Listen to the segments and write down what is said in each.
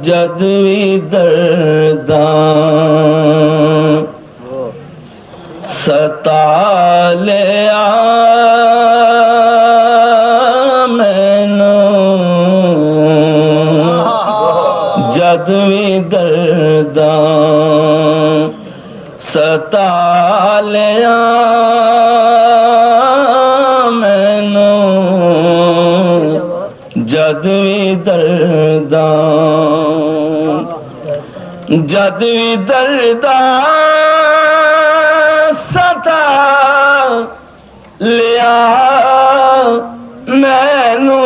जद भी दर्दां सता लिया मैनू, जद भी दर्दां सता लिया मैनू, जद भी दर्दां, जद भी दर्दां सता लिया मैनू,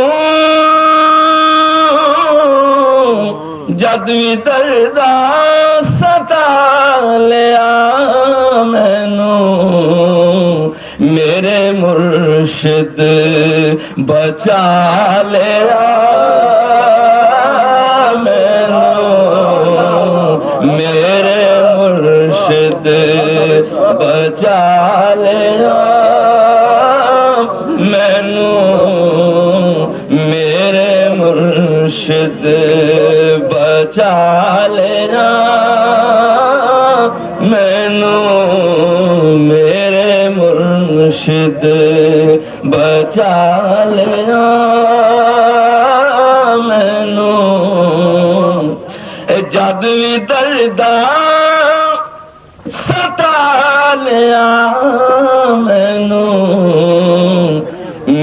जद भी दर्दां सता लिया मैनू, मेरे मुर्शिद बचा लिया मैनू, मेरे मुर्शिद बचा लिया मैनू, मेरे मुर्शिद बचा लिया मैनू, मेरे मुर्शिद बचा लिया मैनू, जद भी दर्दां सता लिया मैनू,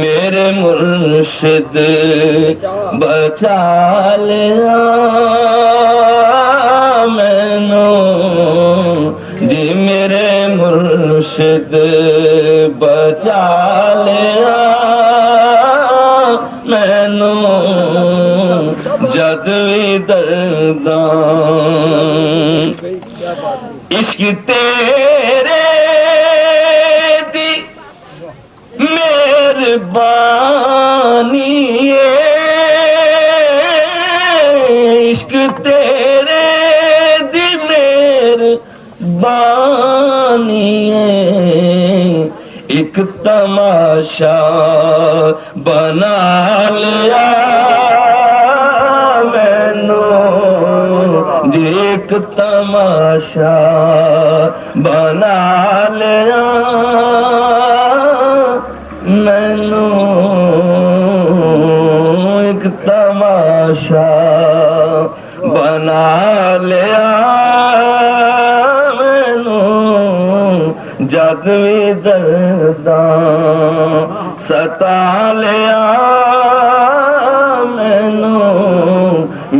मेरे मुर्शिद बचा लिया मैनू, जी मेरे मुर्शिद बचा लिया मैनू, जद भी दर्दां इश्क तेरे दी मेहरबानी है, इश्क तेरे दी मेहरबानी है, एक तमाशा बना लिया मैनू, एक तमाशा बना लिया मैनू, एक तमाशा बना लिया मैनू, जद भी दर्दां सता लिया मैनू,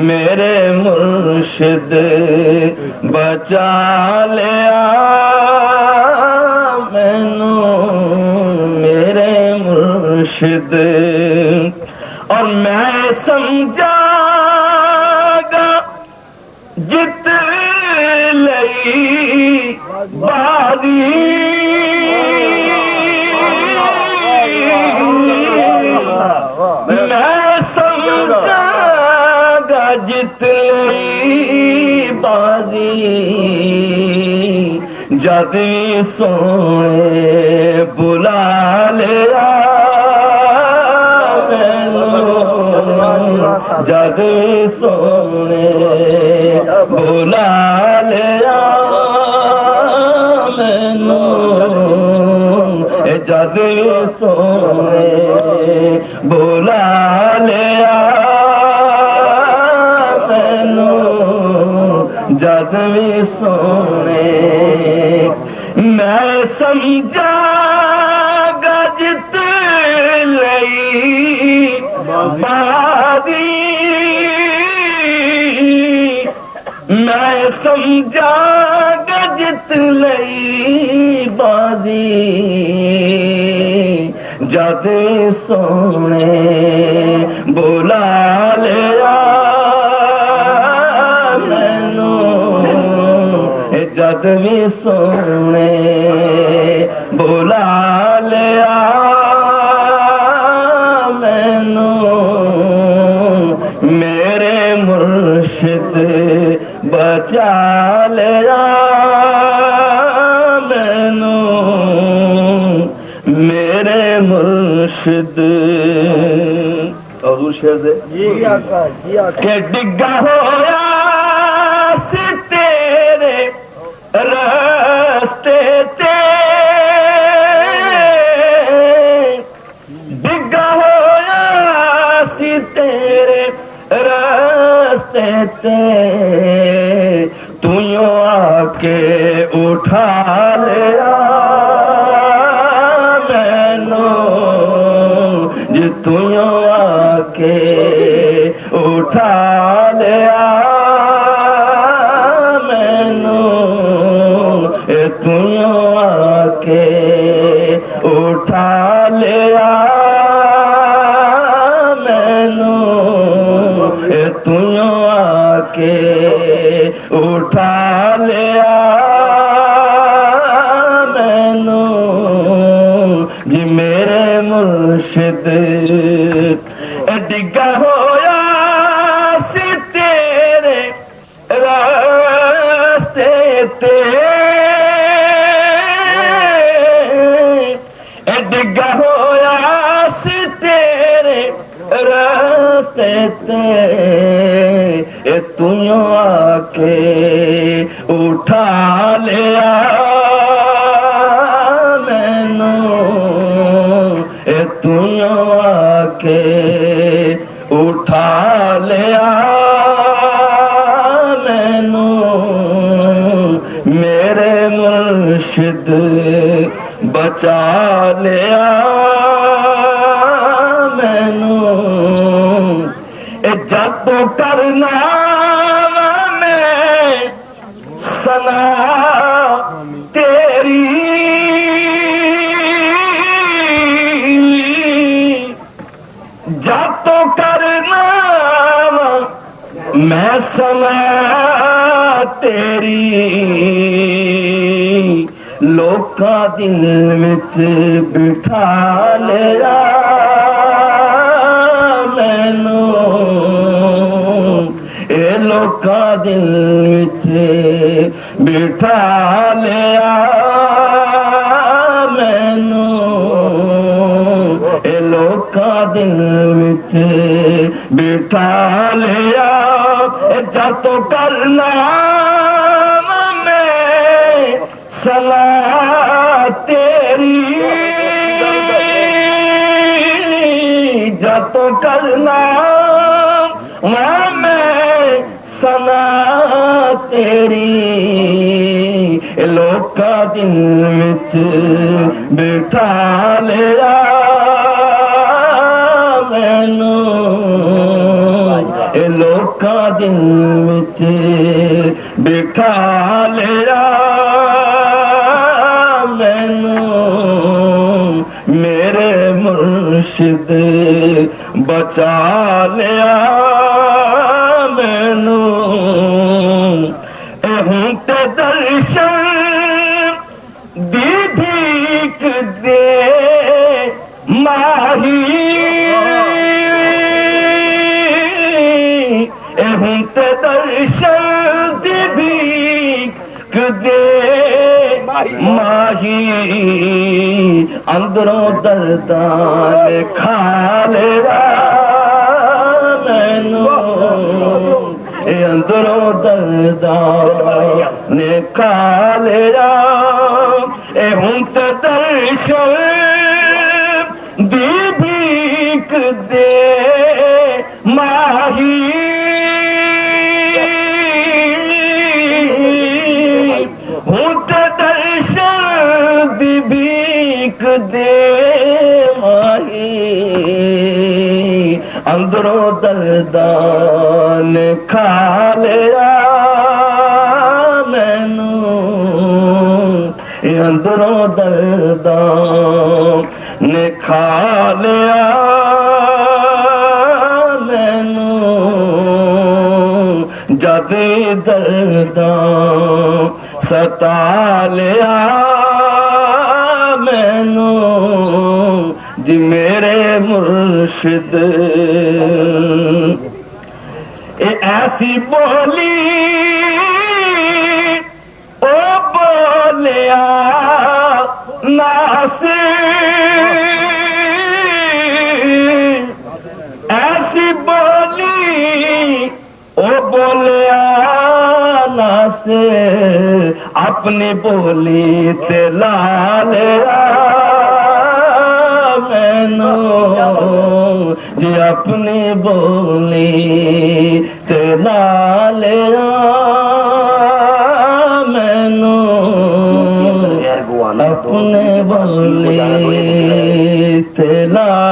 मेरे मुर्शिद बचा लिया मैनू, मेरे मुर्शिद, और मैं समझागा जित लई बाजी, मैं समझागा जित लई बाजी, जद सोने बुला लिया मैनू, जद सोने बुला लिया मैनू, जद सोने बुला लिया मैनू, जद सोने, मैं समझागा जित लई बाजी, मैं समझागा जित लई बाजी, जद सोने बुला लिया मैनू, जद सोने बुला लिया मैनू, मेरे मुर्शिद बचा लिया मुर्शिद हजूर शेर दे के डिग्गा होया सी तेरे रास्ते ते डिग्गा होया सी तेरे रास्ते ते तू यूं आके उठा लिया मैनू जे तू यूं आके उठा लिया मैनू तू यूं आके उठा लिया मैनू तू यूं आके उठा लिया मैनू जी मेरे मुर्शिद डिग्गा होया सी तेरे रास्ते ते डिग्गा होया सी तेरे रास्ते ते तू यूं आके उठा लिया मैनू तू यूं आके उठा लिया मैनू मेरे मुर्शिद बचा लिया मैनू जब तो करना मैं सना तेरी जब तो करना मैं सना तेरी लोका दिल विच बिठा लिया मैनू ए लोका दिल विच बिठा लिया मैनू ए लोका दिल विच बिठा लिया जब तो करना मैं सला तेरी जब तो करना मैं सना तेरी लोका दिल विच बिठा लिया मैनू लोका दिल विच बिठा लिया मैनू मेरे मुर्शिद बचा लिया मैनू हूं ते दर्शन दी भीख दे माही हूं ते दर्शन दी भीख दे माही अंदरों दर्दान खा लिया मैनू अंदरों दर्दान खा लिया हूं ते दर्शन दी भीख दे माही हूं ते दर्शन दी भीख दे माही अंदरों दर्दान खा लिया मैनू अंदरों दर्दान खा लिया मैनू जद दर्दां सता लिया मैनू जी मेरे मुर्शिद ऐसी बोली ओ बोलिया नासिर से अपनी बोली ते ला लिया मैनू जी अपनी बोली ते ला लिया मैनू अपने बोली ते ला